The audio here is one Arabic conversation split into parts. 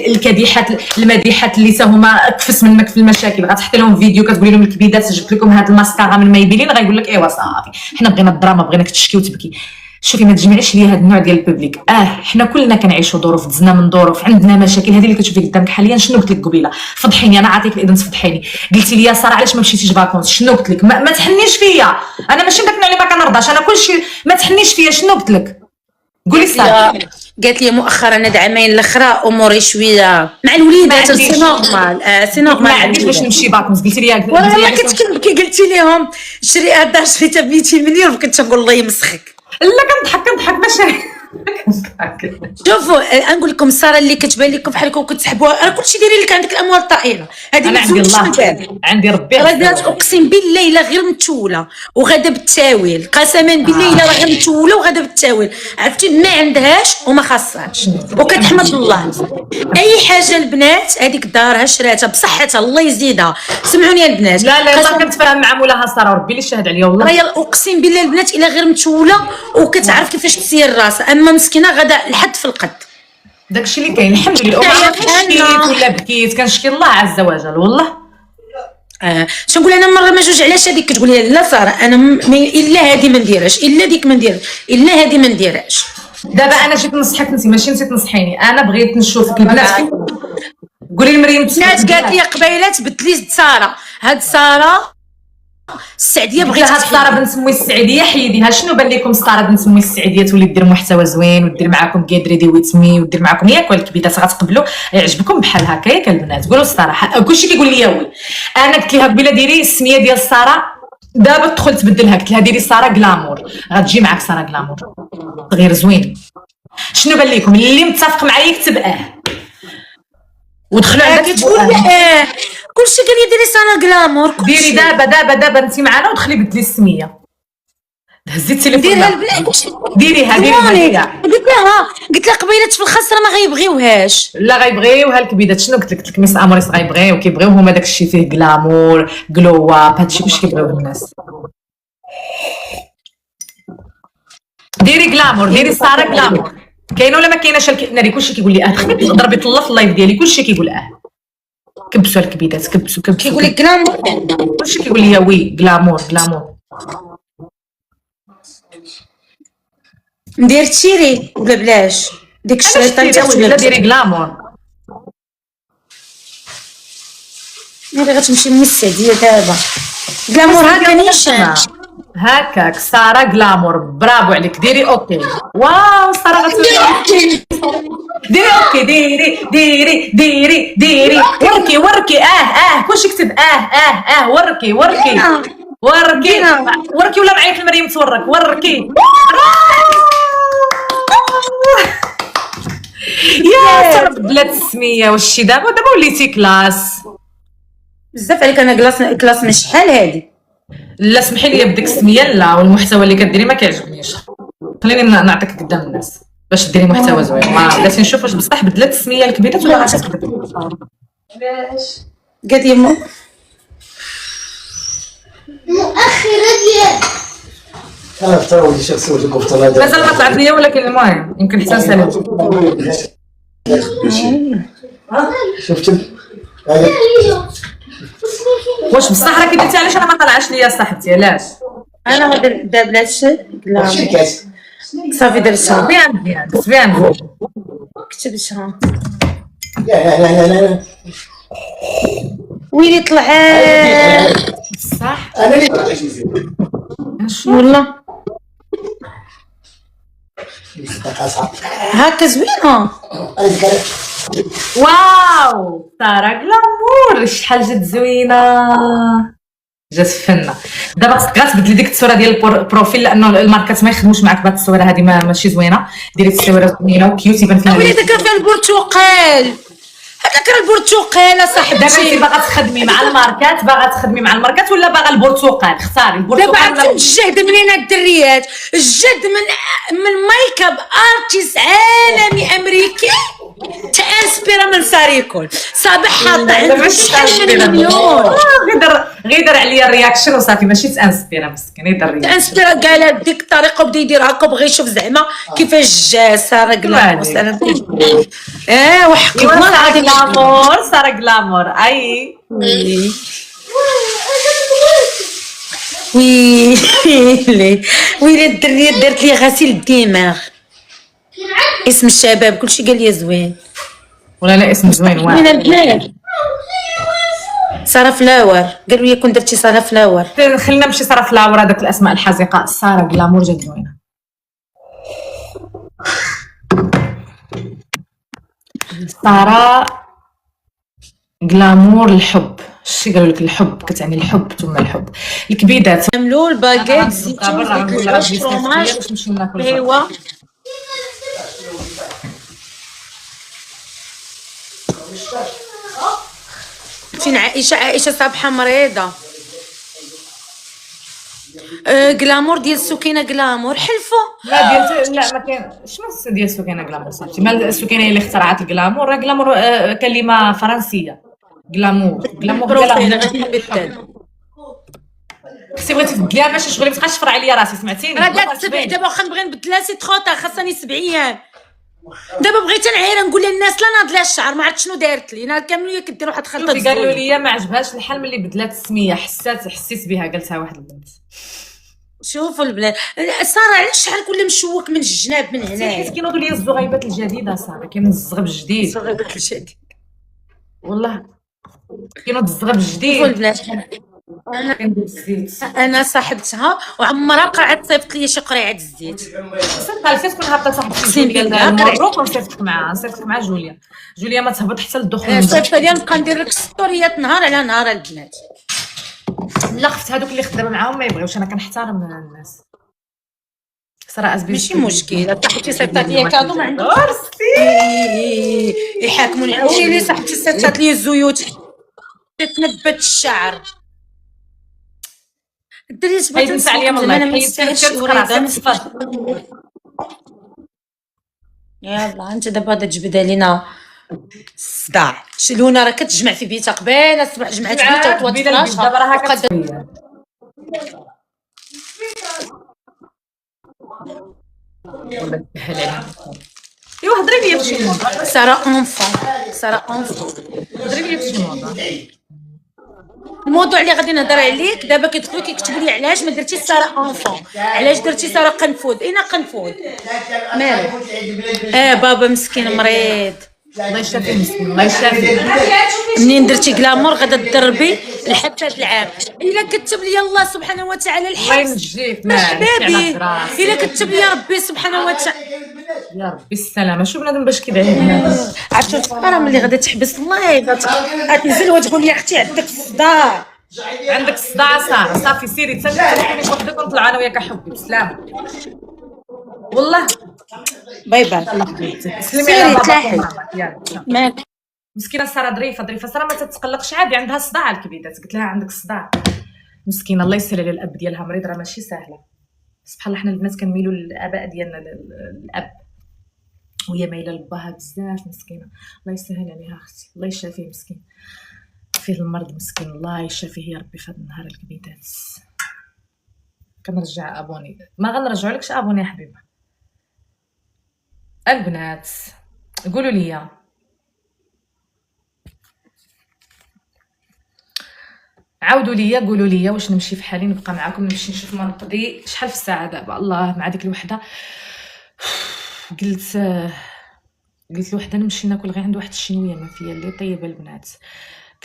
الكديحات المديحات اللي هما اكفس منك في المشاكل، غتحط لهم فيديو كتقولي لهم الكبيدات جبت لكم هاد الماسكارا من مايبيلين، غايقول لك ايوا صافي حنا بغينا الدراما، بغيناك تشكي وتبكي. شوفي ما تجمعيش ليا هاد النوع ديال البوبليك. حنا كلنا كنعيشوا ظروف، دزنا من ظروف، عندنا مشاكل. هذه اللي كتشوفي قدامك حاليا شنو قلت لك قبيله؟ فضحيني، انا عاطيك الاذن تفضحيني. قلتي لي يا ساره علاش ما مشيتيش فاكونس؟ شنو قلت لك؟ ما تحنيش فيا، انا ماشي داك النوع اللي ما كنرضاش، انا كلشي ما تحنيش فيا. شنو قلت لك؟ قولي صافي. قالت لي مؤخرا هاد عامين الاخرى اموري شويه مع الوليدات سي نورمال. سي نورمال ما عنديش باش نمشي باكونس. قلتي لي والله كنت كنبكي. قلتي لهم شري الدار شريتها ب 200 مليون، كنت نقول الله يمسخك. لا كنضحك ماشي. شوفوا نقول لكم ساره اللي كتبان لكم بحالكم كتسحبوها، راه كلشي دايرين لك عندك الاموال الطائله هذه. انا عندي الله، عندي ربي. راه اقسم بالله الا غير متوله وغادا بالتاويل، قسما بالله الا غير متوله وغادا بالتاويل. عرفتي ما عندهاش وما خاصهاش وكتحمد الله. اي حاجه البنات هذيك دارها شراتها بصحتها الله يزيدها. سمعوني يا البنات، لا كنتفاهم مع مولاها ساره وربي اللي شاهد عليا والله. راه اقسم بالله البنات الا غير متوله وكتعرف كيفاش تسير راسها، اما مسكينه غادا لحد في القد. داكشي اللي كاين الحمد لله. وما شكيت ولا بكيت، كنشكي الله عز وجل والله. شنو نقول انا مره ما جوج علاش هذيك كتقولي لا ساره انا الا هذه ما نديرهاش، الا ديك ما نديرهاش، الا هذه ما نديرهاش. دابا انا جيت نصحك انت، ماشي انت تنصحيني. انا بغيت نشوفك البنات. قولي لمريم. الناس قالت لي قبيله تبدلي ساره. هاد ساره السعديه بغيت هاد ساره بنت سموي السعديه حيديها. شنو بان لكم ساره بنت سموي السعديه تولي دير محتوى زوين ودير معاكم كيدري دي ويتمي ودير معاكم ياك الكبيدات غتقبلوا يعجبكم بحال هكا ياك البنات؟ قولوا الصراحه. كلشي كيقول لي وي. انا قلت لها قبيله ديري السميه ديال ساره، دابا تدخل تبدلها. قلت لها ديري ساره غلامور، غتجي معاك ساره غلامور غير زوين. شنو بان لكم؟ اللي متفق معايا يكتب ودخلوا عندك كتقول كلشي قال لي ديري ساره غلامور. ديري دابا انت معانا ودخلي بدلي السميه. هزي التليفون ديريها قلت لها قبيله في الخاص راه ما غيبغيوهاش. لا غيبغيوها الكبيدات. شنو قلت لك ميس اموريس غيبغيو كيبغيو هما داكشي فيه غلامور غلو اب، هادشي كلشي كيبغيو الناس. ديري غلامور، ديري ساره غلامور. كاينه ولا ما كايناش؟ ناري كلشي كيقول لي ضربي طله في اللايف ديالي كلشي كيقول كبسوا الكبيدات كبسوا كيقول لك غلامور. كلشي كيقول لي وي غلامور. ندير تشيري ولا بلاش؟ ديك الشريطه ولا ديري غلامور. ملي غتمشي من السعديه دابا غلامور هكا نيشان هكاك ساره غلامور. برافو عليك. ديري اوكي. واو ساره ديري اوكي. ديري وركي. كلشي كتب وركي ولا معايا مريم تورك وركي. يا ساره بدلات السميه واش دابا وليتي كلاس بزاف عليك. انا كلاس من شحال هادي. لا سمحي لي بديك السميه لا، والمحتوى اللي كديري ما كيعجبنيش. خليني نعطيك قدام الناس باش ديري محتوى زوين. بلاتي نشوف واش بصح بدلات السميه الكبيرات ولا غتكذب. باش قالت لي مؤخرة ديال انا فتاوي شخصي ولا كفته هذا مازال ما طلعت ليا، ولكن المهم يمكن حتى سالم. شفتي واش بصح راكي درتي؟ علاش انا ما طلعش ليا صاحبتي؟ علاش انا ما بلاش لا صافي درتها بيان كتبتها. لا ويلي طلعت صح. انا اللي طلعت مزيان والله هكا زوينه. واو ساره غلامور شحال جات زوينه، جات فنه. دابا خصك غتبدلي ديك الصوره ديال البروفيل لانه الماركات ما يخدموش معاك بهاد الصوره هذه ماشي زوينه. ديري الصوره زوينه وكيوت يبان فيها. وليدك فيها البرتقال. هذاك راه البرتقاله صاحبتي. دابا انت باغا تخدمي مع الماركات ولا باغا البرتقال؟ اختاري البرتقال. دابا عرفتي الجهد منين الدريات؟ الجهد من ميك اب ارتيست عالمي امريكي تانسبيرا من ساريكول. صباح حاطه عنده شحال من مليون. غير عليا الرياكشن وصافي، ماشي تانسبيرا مسكين يدير تانسبيرا قالها بديك الطريقه وبدا يدير هكا وبغى يشوف زعما كيفاش جا ساره قلال مثلا. وحق الله غلامور ساره غلامور اي ويلي ويلي الدريه دارت لي غسيل الدماغ. اسم الشباب كلشي قال لي زوين. ولا لا اسم زوين من واحد البنات ساره فلاور قالوا لي كون درتي ساره فلاور. خلينا نمشي ساره فلاور هذاك الاسماء الحزقه. ساره غلامور جات زوينه. ساره غلامور الحب. شتي قالوا لك الحب كتعني الحب ثم الحب. الكبيدات عملوا الباكيت الزيتون برا زيت نقول العيش راه فروماج باش نمشيو ناكل. ايوا فين عائشه؟ عائشه صباحه مريضه. غلامور ديال سكينه غلامور حلفوا. لا ديال لا ما كاين. شنو ديال سكينه غلامور صاحبتي؟ ما السكينه هي اللي اخترعت الغلامور. راه غلامور كلمه فرنسيه. غلامور بروفيل غادي نبدل. خصني بغيتي تبدليها باش شغلي ما تبقاش تفرع عليا راسي سمعتيني. راه كاع 7 دابا واخا نبغي نبدلها سي تخوطا خاصني 7 ايام. دابا بغيت نعير نقول للناس لا ناض لها الشعر ما عرفت شنو دارت لي. انا كامل هي كدير واحد الخلطه شوفي قالوا زوينه. لي ما عجبهاش الحال ملي بدلات السميه. حسيت بها قالتها واحد البنت. شوفوا البنات ساره علاش الشعر كله مشوك من الجناب من حيت هنايا. كينوضوا لي الزغيبات الجديده صافي كاين الزغب الجديد صغيرة الجديد. والله كينوض الزغب شوفوا الجديد. البنات كندير الزيت انا صاحبتها وعمرها قرعت صيفط لي شي قريعه الزيت. صدق نسيت تكون هابطه صاحبتي أقسم جوليا بالله. المبروك ونصيفطك مع جوليا ما تهبط حتى للدخول. صيفط لي نبقى ندير لك ستوريات نهار على نهار البنات. لا خفت هذوك اللي خدامه معاهم ما يبغيوش. انا كنحترم الناس صراحه ازبي ماشي مشكل صاحبتي صيفطات لي كادو ما عندهم يحاكموني. عرفتي لي صاحبتي صيفطات لي الزيوت تتنبت الشعر. الدريس هاي تنسى عليا والله. انا ما حيدتي نستاهلش الكرت وريضه. خلاص يلا انت دابا غادا تجبدها لينا الصداع. شلونا راه كتجمع في بيتها قبيله الصباح جمعت بيتها وطوات دابا راه هكا فراشها. ولا تسهل عليها. ايوا هضري لي فشي موضوع. ساره اونفون ساره اونفون. هضري لي فشي موضوع. الموضوع اللي غادي نهضر عليك دابا كيدخلوا كيكتبوا لي علاش ما درتيش ساره اونفون. علاش درتي ساره قنفود؟ اين قنفود مالك؟ بابا مسكين مريض الله يشافيه مسكين الله يشافيه. منين درتي غلامور غادا تضربي لحد هذا العام. الا كتب لي الله سبحانه وتعالى الله الحبس ينجيك مرحبا بي. الا كتب لي ربي سبحانه وتعالى يا ربي السلامه. شو بنادم باش كيدعي. عرفتي الفقره ملي غادا تحبس الله غتنزل وتقول لي اختي عندك الصداع. عندك الصداع ساره صافي سيري تسلمي وحدك ونطلعوا انا وياك حبي بسلامه. والله باي باي. سلمي سيري على باباك تلاحي. وماماك. يلا مالك؟ مسكينه ساره ظريفه ساره ما تتقلقش عادي عندها صداع الكبيدات. قلت لها عندك صداع مسكينه الله يسهل على الاب ديالها مريض راه ماشي سهله. سبحان الله حنا البنات كنميلوا للاباء ديالنا الاب وهي مايله لباها بزاف مسكينه. الله يسهل عليها اختي الله يشافيه مسكين فيه المرض مسكين الله يشافيه يا ربي في هذا النهار الكبيدات. كنرجع ابوني ما غنرجعوا لكش ابوني يا حبيبه. البنات قولوا لي عاودوا لي قولوا لي واش نمشي في حالي نبقى معاكم نمشي نشوف ما نقضي. شحال في الساعه دابا الله مع ديك الوحده. قلت لوحده نمشي ناكل غير عند واحد الشينويه ما فيها اللي طيبه البنات.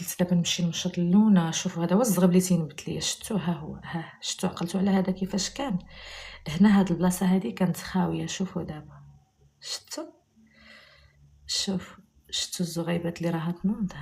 قلت دابا نمشي نمشط اللونه. شوفوا هذا هو الزغب اللي تينبت ليا. شفتوه ها هو شفتوه عقلتوا على هذا كيفاش كان هنا. هاد البلاصه هذه كانت خاويه. شوفوا دابا شفتوا الزغيبات اللي راها تنوض.